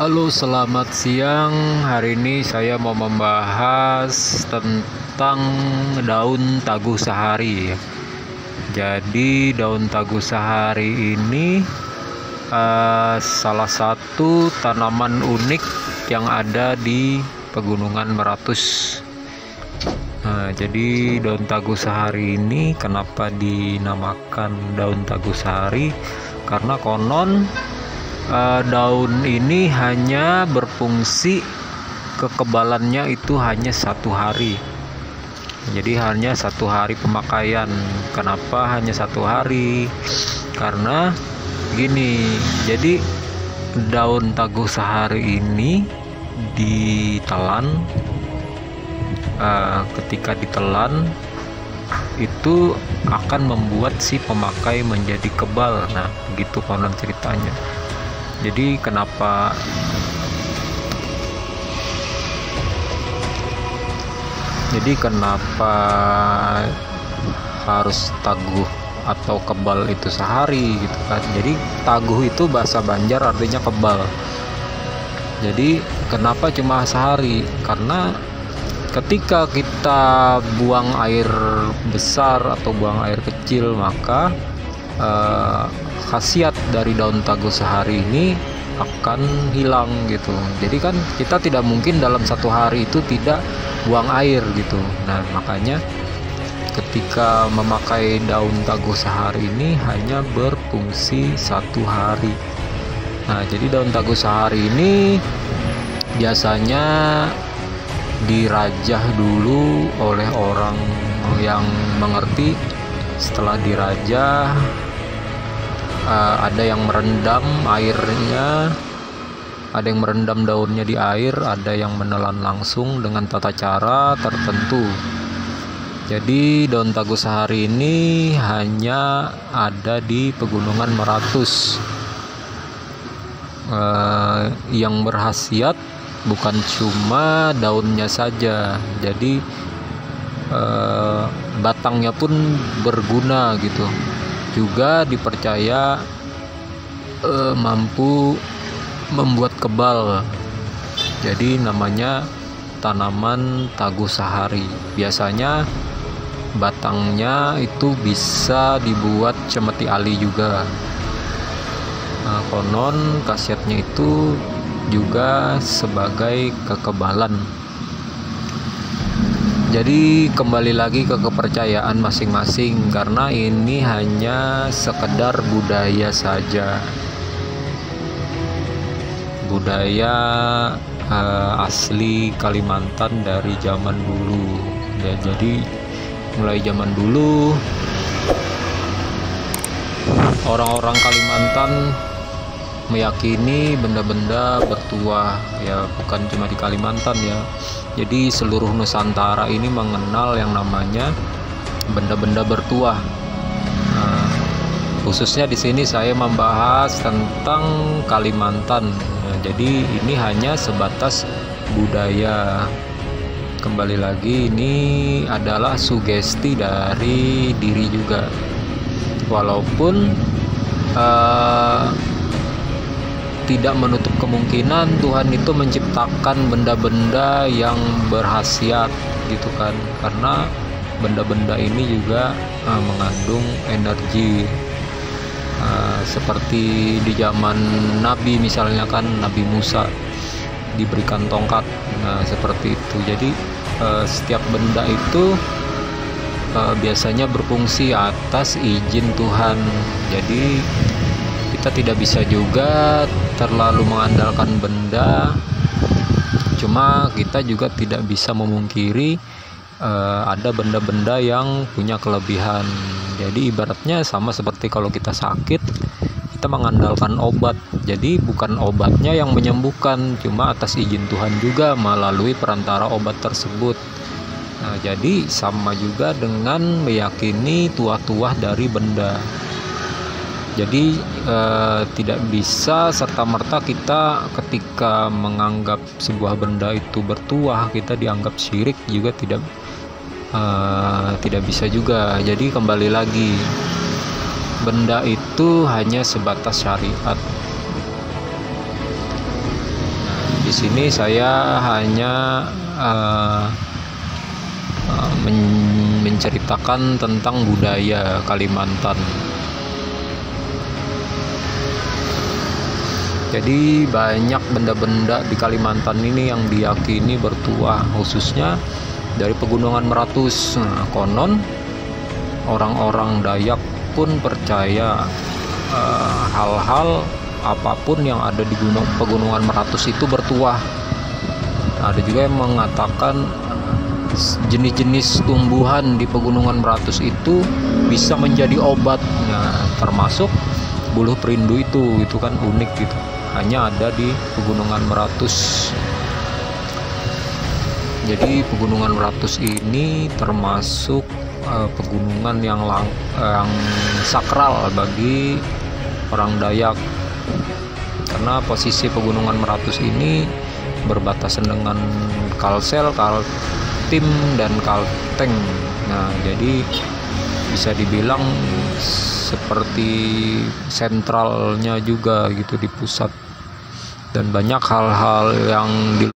Halo, selamat siang. Hari ini saya mau membahas tentang daun taguh sehari. Jadi daun taguh sehari ini salah satu tanaman unik yang ada di Pegunungan Meratus. Jadi daun taguh sehari ini kenapa dinamakan daun taguh sehari? Karena konon daun ini hanya berfungsi, kekebalannya itu hanya 1 hari. Jadi hanya 1 hari pemakaian. Kenapa hanya 1 hari? Karena gini, jadi daun taguh sehari ini ditelan. Ketika ditelan itu akan membuat si pemakai menjadi kebal. Nah, begitu konon ceritanya. Jadi kenapa harus taguh atau kebal itu sehari gitu kan. Jadi taguh itu bahasa Banjar artinya kebal. Jadi kenapa cuma sehari? Karena ketika kita buang air besar atau buang air kecil, maka khasiat dari daun taguh sehari ini akan hilang gitu. Jadi kan kita tidak mungkin dalam 1 hari itu tidak buang air gitu. Nah, makanya ketika memakai daun taguh sehari ini hanya berfungsi 1 hari. Nah, jadi daun taguh sehari ini biasanya dirajah dulu oleh orang yang mengerti. Setelah dirajah, ada yang merendam airnya, ada yang merendam daunnya di air, ada yang menelan langsung dengan tata cara tertentu. Jadi daun taguh sehari ini hanya ada di Pegunungan Meratus. Yang berkhasiat bukan cuma daunnya saja, jadi batangnya pun berguna gitu. Juga dipercaya mampu membuat kebal. Jadi namanya tanaman taguh sehari. Biasanya batangnya itu bisa dibuat cemeti ali juga. Nah, konon khasiatnya itu juga sebagai kekebalan. Jadi kembali lagi ke kepercayaan masing-masing, karena ini hanya sekedar budaya saja, budaya asli Kalimantan dari zaman dulu ya. Jadi mulai zaman dulu orang-orang Kalimantan meyakini benda-benda bertuah ya, bukan cuma di Kalimantan ya. Jadi seluruh Nusantara ini mengenal yang namanya benda-benda bertuah. Nah, khususnya di sini saya membahas tentang Kalimantan. Nah, jadi ini hanya sebatas budaya. Kembali lagi, ini adalah sugesti dari diri juga. Walaupun tidak menutup kemungkinan Tuhan itu menciptakan benda-benda yang berkhasiat gitu kan, karena benda-benda ini juga mengandung energi. Seperti di zaman Nabi misalnya kan, Nabi Musa diberikan tongkat. Nah, seperti itu. Jadi setiap benda itu biasanya berfungsi atas izin Tuhan. Jadi kita tidak bisa juga terlalu mengandalkan benda. Cuma kita juga tidak bisa memungkiri ada benda-benda yang punya kelebihan. Jadi ibaratnya sama seperti kalau kita sakit, kita mengandalkan obat. Jadi bukan obatnya yang menyembuhkan, cuma atas izin Tuhan juga melalui perantara obat tersebut. Nah, jadi sama juga dengan meyakini tuah-tuah dari benda. Jadi tidak bisa serta-merta kita ketika menganggap sebuah benda itu bertuah kita dianggap syirik, juga tidak bisa juga. Jadi kembali lagi, benda itu hanya sebatas syariat. Di sini saya hanya menceritakan tentang budaya Kalimantan. Jadi banyak benda-benda di Kalimantan ini yang diyakini bertuah, khususnya dari Pegunungan Meratus. Nah, konon orang-orang Dayak pun percaya hal-hal apapun yang ada di Pegunungan Meratus itu bertuah. Ada juga yang mengatakan jenis-jenis tumbuhan di Pegunungan Meratus itu bisa menjadi obat. Nah, termasuk buluh perindu itu kan unik gitu. Hanya ada di Pegunungan Meratus. Jadi Pegunungan Meratus ini termasuk pegunungan yang sakral bagi orang Dayak, karena posisi Pegunungan Meratus ini berbatasan dengan Kalsel, Kaltim, dan Kalteng. Nah, jadi bisa dibilang seperti sentralnya juga gitu di pusat, dan banyak hal-hal yang di